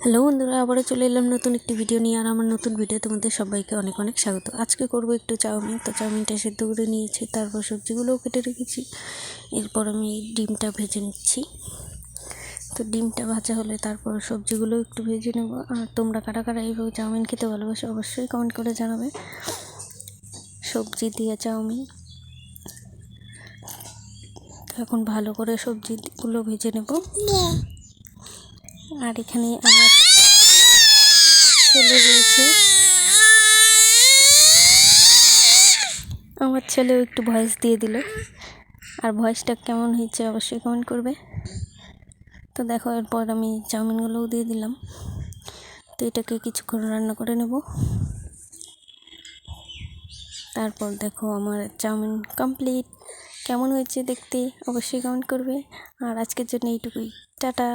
Hello বন্ধুরা, আবারও চলে এলাম নতুন একটি ভিডিও নিয়ে। আর আমার নতুন ভিডিও তোমাদের সবাইকে অনেক অনেক স্বাগত। আজকে করব একটু চাউমিন। তো চাউমিনটা সেদ্ধ করে নিয়েছি, তারপর সবজিগুলোও কেটে রেখেছি। এরপর আমি ডিমটা ভেজে নিচ্ছি। তো ডিমটা ভাজা হলে তারপর সবজিগুলো একটু ভেজে নেব। আর তোমরা কারা কারা এইভাবে চাউমিন খেতে ভালোবাসো অবশ্যই কমেন্ট করে জানাবে। সবজি দিয়ে চাউমিন। এখন ভালো করে সবজিগুলো ভেজে নেব। আর এখানে আমার ছেলে রয়েছে, আমার ছেলেও একটু ভয়েস দিয়ে দিল। আর ভয়েসটা কেমন হয়েছে অবশ্যই কমেন্ট করবে। তো দেখো, এরপর আমি চাউমিনগুলোও দিয়ে দিলাম। তো এটাকে কিছুক্ষণ রান্না করে নেব। তারপর দেখো আমার চাউমিন কমপ্লিট। কেমন হয়েছে দেখতে অবশ্যই কমেন্ট করবে। আর আজকের জন্য এইটুকুই। টাটা।